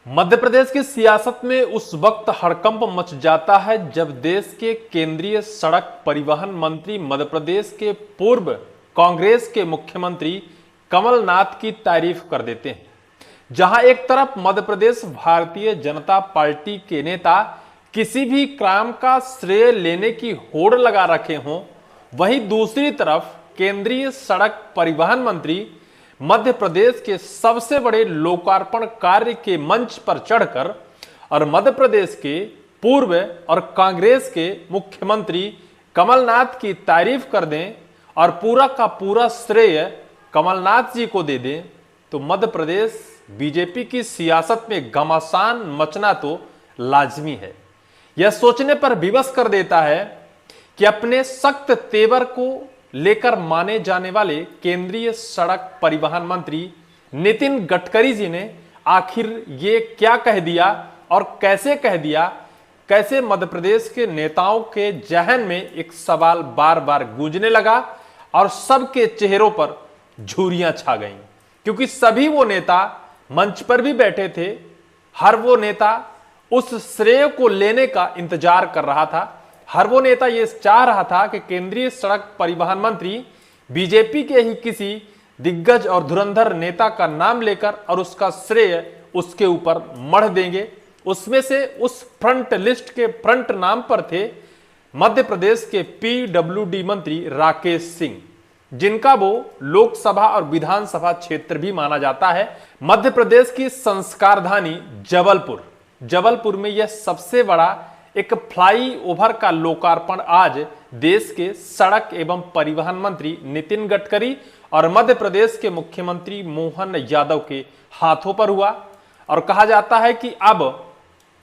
मध्य प्रदेश की सियासत में उस वक्त हड़कंप मच जाता है जब देश के केंद्रीय सड़क परिवहन मंत्री मध्य प्रदेश के पूर्व कांग्रेस के मुख्यमंत्री कमलनाथ की तारीफ कर देते हैं। जहां एक तरफ मध्य प्रदेश भारतीय जनता पार्टी के नेता किसी भी काम का श्रेय लेने की होड़ लगा रखे हों, वहीं दूसरी तरफ केंद्रीय सड़क परिवहन मंत्री मध्य प्रदेश के सबसे बड़े लोकार्पण कार्य के मंच पर चढ़कर और मध्य प्रदेश के पूर्व और कांग्रेस के मुख्यमंत्री कमलनाथ की तारीफ कर दें और पूरा का पूरा श्रेय कमलनाथ जी को दे दें, तो मध्य प्रदेश बीजेपी की सियासत में घमासान मचना तो लाजमी है। यह सोचने पर विवश कर देता है कि अपने सख्त तेवर को लेकर माने जाने वाले केंद्रीय सड़क परिवहन मंत्री नितिन गडकरी जी ने आखिर ये क्या कह दिया और कैसे कह दिया। कैसे मध्य प्रदेश के नेताओं के जहन में एक सवाल बार बार गूंजने लगा और सबके चेहरों पर झुर्रियां छा गईं, क्योंकि सभी वो नेता मंच पर भी बैठे थे। हर वो नेता उस श्रेय को लेने का इंतजार कर रहा था। हर वो नेता ये चाह रहा था कि केंद्रीय सड़क परिवहन मंत्री बीजेपी के ही किसी दिग्गज और धुरंधर नेता का नाम लेकर और उसका श्रेय उसके ऊपर मढ़ देंगे। उसमें से उस फ्रंट लिस्ट के फ्रंट नाम पर थे मध्य प्रदेश के पीडब्ल्यूडी मंत्री राकेश सिंह, जिनका वो लोकसभा और विधानसभा क्षेत्र भी माना जाता है। मध्य प्रदेश की संस्कारधानी जबलपुर में यह सबसे बड़ा एक फ्लाईओवर का लोकार्पण आज देश के सड़क एवं परिवहन मंत्री नितिन गडकरी और मध्य प्रदेश के मुख्यमंत्री मोहन यादव के हाथों पर हुआ। और कहा जाता है कि अब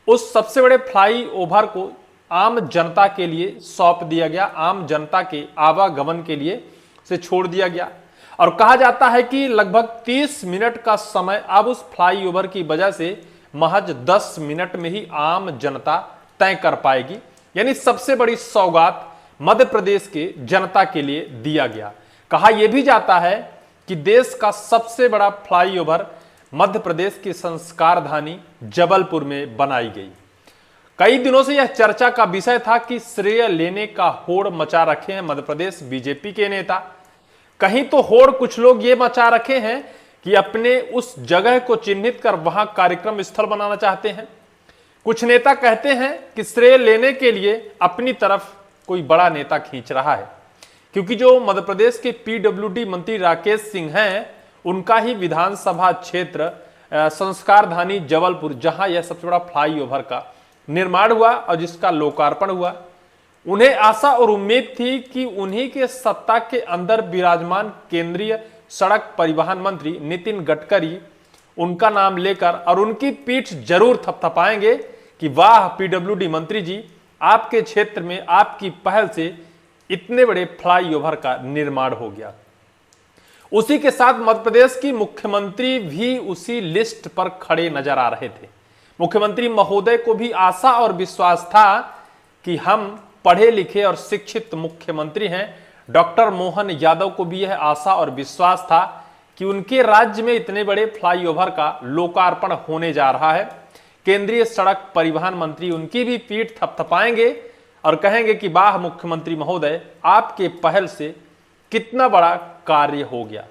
उस सबसे बड़े फ्लाईओवर को आम जनता के लिए सौंप दिया गया, आम जनता के आवागमन के लिए से छोड़ दिया गया। और कहा जाता है कि लगभग 30 मिनट का समय अब उस फ्लाईओवर की वजह से महज 10 मिनट में ही आम जनता तय कर पाएगी। यानी सबसे बड़ी सौगात मध्य प्रदेश के जनता के लिए दिया गया। कहा यह भी जाता है कि देश का सबसे बड़ा फ्लाईओवर मध्य प्रदेश की संस्कारधानी जबलपुर में बनाई गई। कई दिनों से यह चर्चा का विषय था कि श्रेय लेने का होड़ मचा रखे हैं मध्य प्रदेश बीजेपी के नेता। कहीं तो होड़ कुछ लोग ये मचा रखे हैं कि अपने उस जगह को चिन्हित कर वहां कार्यक्रम स्थल बनाना चाहते हैं। कुछ नेता कहते हैं कि श्रेय लेने के लिए अपनी तरफ कोई बड़ा नेता खींच रहा है, क्योंकि जो मध्य प्रदेश के पीडब्ल्यूडी मंत्री राकेश सिंह हैं, उनका ही विधानसभा क्षेत्र संस्कारधानी जबलपुर, जहां यह सबसे बड़ा फ्लाईओवर का निर्माण हुआ और जिसका लोकार्पण हुआ, उन्हें आशा और उम्मीद थी कि उन्हीं के सत्ता के अंदर विराजमान केंद्रीय सड़क परिवहन मंत्री नितिन गडकरी उनका नाम लेकर और उनकी पीठ जरूर थपथपाएंगे कि वाह पीडब्ल्यूडी मंत्री जी, आपके क्षेत्र में आपकी पहल से इतने बड़े फ्लाईओवर का निर्माण हो गया। उसी के साथ मध्य प्रदेश की मुख्यमंत्री भी उसी लिस्ट पर खड़े नजर आ रहे थे। मुख्यमंत्री महोदय को भी आशा और विश्वास था कि हम पढ़े लिखे और शिक्षित मुख्यमंत्री हैं। डॉक्टर मोहन यादव को भी यह आशा और विश्वास था कि उनके राज्य में इतने बड़े फ्लाईओवर का लोकार्पण होने जा रहा है। केंद्रीय सड़क परिवहन मंत्री उनकी भी पीठ थपथपाएंगे और कहेंगे कि वाह मुख्यमंत्री महोदय, आपके पहल से कितना बड़ा कार्य हो गया।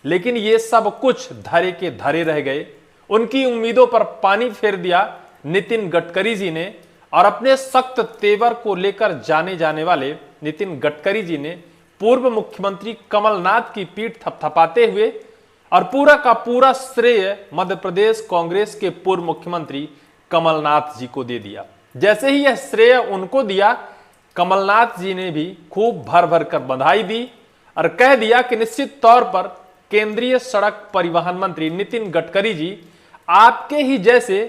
लेकिन ये सब कुछ धरे के धरे रह गए। उनकी उम्मीदों पर पानी फेर दिया नितिन गडकरी जी ने, और अपने सख्त तेवर को लेकर जाने जाने वाले नितिन गडकरी जी ने पूर्व मुख्यमंत्री कमलनाथ की पीठ थपथपाते हुए और पूरा का पूरा श्रेय मध्य प्रदेश कांग्रेस के पूर्व मुख्यमंत्री कमलनाथ जी को दे दिया। जैसे ही यह श्रेय उनको दिया, कमलनाथ जी ने भी खूब भर भर कर बधाई दी और कह दिया कि निश्चित तौर पर केंद्रीय सड़क परिवहन मंत्री नितिन गडकरी जी, आपके ही जैसे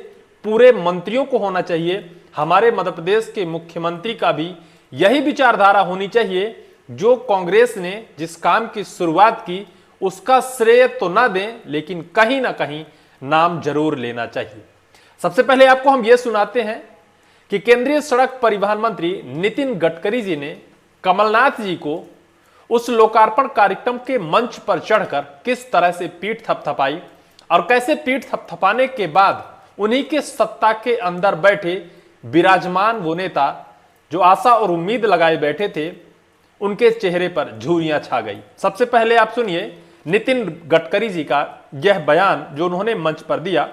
पूरे मंत्रियों को होना चाहिए। हमारे मध्य प्रदेश के मुख्यमंत्री का भी यही विचारधारा होनी चाहिए। जो कांग्रेस ने जिस काम की शुरुआत की उसका श्रेय तो ना दें, लेकिन कहीं ना कहीं नाम जरूर लेना चाहिए। सबसे पहले आपको हम यह सुनाते हैं कि केंद्रीय सड़क परिवहन मंत्री नितिन गडकरी जी ने कमलनाथ जी को उस लोकार्पण कार्यक्रम के मंच पर चढ़कर किस तरह से पीठ थपथपाई और कैसे पीठ थपथपाने के बाद उन्हीं के सत्ता के अंदर बैठे विराजमान वो नेता जो आशा और उम्मीद लगाए बैठे थे, उनके चेहरे पर झुर्रियां छा गई। सबसे पहले आप सुनिए नितिन गडकरी जी का यह बयान जो उन्होंने मंच पर दिया।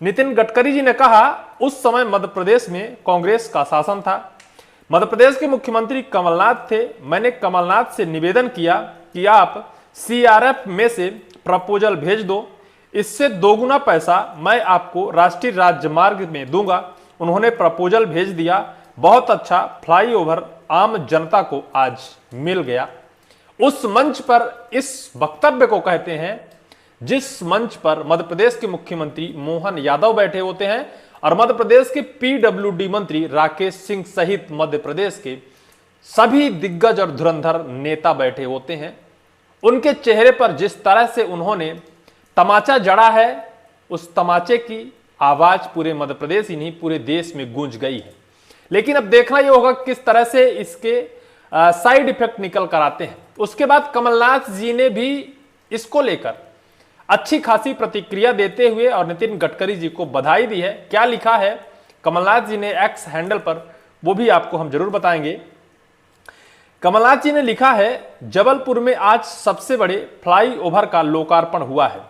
नितिन गडकरी जी ने कहा, उस समय मध्य प्रदेश में कांग्रेस का शासन था, मध्य प्रदेश के मुख्यमंत्री कमलनाथ थे। मैंने कमलनाथ से निवेदन किया कि आप सीआरएफ में से प्रपोजल भेज दो, इससे दोगुना पैसा मैं आपको राष्ट्रीय राजमार्ग में दूंगा। उन्होंने प्रपोजल भेज दिया, बहुत अच्छा फ्लाईओवर आम जनता को आज मिल गया। उस मंच पर इस वक्तव्य को कहते हैं जिस मंच पर मध्य प्रदेश के मुख्यमंत्री मोहन यादव बैठे होते हैं और मध्य प्रदेश के पीडब्ल्यूडी मंत्री राकेश सिंह सहित मध्य प्रदेश के सभी दिग्गज और धुरंधर नेता बैठे होते हैं। उनके चेहरे पर जिस तरह से उन्होंने तमाचा जड़ा है, उस तमाचे की आवाज पूरे मध्य प्रदेश ही नहीं पूरे देश में गूंज गई है। लेकिन अब देखना यह होगा किस तरह से इसके साइड इफेक्ट निकल कर आते हैं। उसके बाद कमलनाथ जी ने भी इसको लेकर अच्छी खासी प्रतिक्रिया देते हुए और नितिन गडकरी जी को बधाई दी है। क्या लिखा है कमलनाथ जी ने एक्स हैंडल पर, वो भी आपको हम जरूर बताएंगे। कमलनाथ जी ने लिखा है, जबलपुर में आज सबसे बड़े फ्लाईओवर का लोकार्पण हुआ है।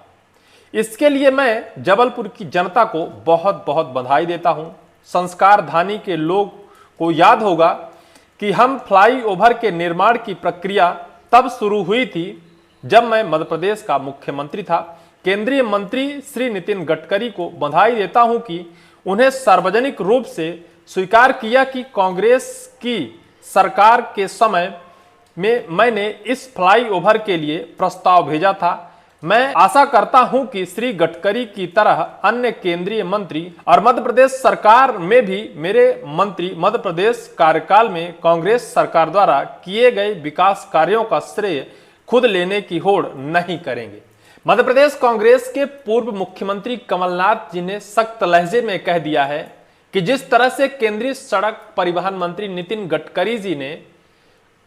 इसके लिए मैं जबलपुर की जनता को बहुत बहुत बधाई देता हूं। संस्कार धानी के लोग को याद होगा कि हम फ्लाईओवर के निर्माण की प्रक्रिया तब शुरू हुई थी जब मैं मध्य प्रदेश का मुख्यमंत्री था। केंद्रीय मंत्री श्री नितिन गडकरी को बधाई देता हूं कि उन्हें सार्वजनिक रूप से स्वीकार किया कि कांग्रेस की सरकार के समय में मैंने इस फ्लाईओवर के लिए प्रस्ताव भेजा था। मैं आशा करता हूं कि श्री गडकरी की तरह अन्य केंद्रीय मंत्री और मध्य प्रदेश सरकार में भी मेरे मंत्री मध्य प्रदेश कार्यकाल में कांग्रेस सरकार द्वारा किए गए विकास कार्यों का श्रेय खुद लेने की होड़ नहीं करेंगे। मध्य प्रदेश कांग्रेस के पूर्व मुख्यमंत्री कमलनाथ जी ने सख्त लहजे में कह दिया है कि जिस तरह से केंद्रीय सड़क परिवहन मंत्री नितिन गडकरी जी ने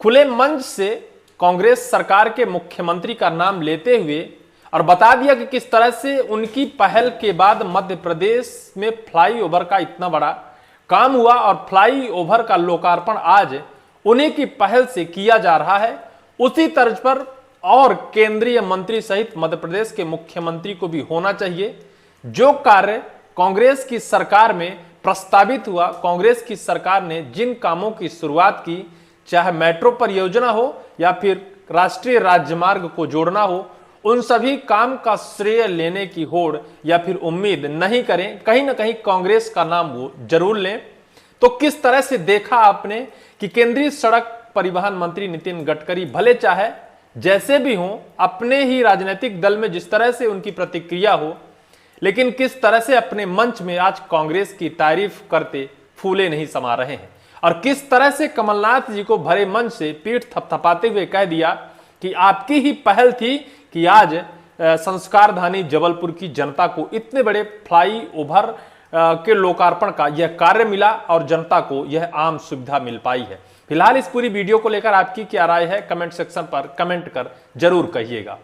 खुले मंच से कांग्रेस सरकार के मुख्यमंत्री का नाम लेते हुए और बता दिया कि किस तरह से उनकी पहल के बाद मध्य प्रदेश में फ्लाईओवर का इतना बड़ा काम हुआ और फ्लाईओवर का लोकार्पण आज उन्हीं की पहल से किया जा रहा है। उसी तर्ज पर और केंद्रीय मंत्री सहित मध्य प्रदेश के मुख्यमंत्री को भी होना चाहिए। जो कार्य कांग्रेस की सरकार में प्रस्तावित हुआ, कांग्रेस की सरकार ने जिन कामों की शुरुआत की, चाहे मेट्रो परियोजना हो या फिर राष्ट्रीय राजमार्ग को जोड़ना हो, उन सभी काम का श्रेय लेने की होड़ या फिर उम्मीद नहीं करें। कहीं ना कहीं कांग्रेस का नाम वो जरूर लें। तो किस तरह से देखा आपने कि केंद्रीय सड़क परिवहन मंत्री नितिन गडकरी भले चाहे जैसे भी हों, अपने ही राजनीतिक दल में जिस तरह से उनकी प्रतिक्रिया हो, लेकिन किस तरह से अपने मंच में आज कांग्रेस की तारीफ करते फूले नहीं समा रहे हैं और किस तरह से कमलनाथ जी को भरे मंच से पीठ थपथपाते हुए कह दिया कि आपकी ही पहल थी कि आज संस्कारधानी जबलपुर की जनता को इतने बड़े फ्लाईओवर के लोकार्पण का यह कार्य मिला और जनता को यह आम सुविधा मिल पाई है। फिलहाल इस पूरी वीडियो को लेकर आपकी क्या राय है, कमेंट सेक्शन पर कमेंट कर जरूर कहिएगा।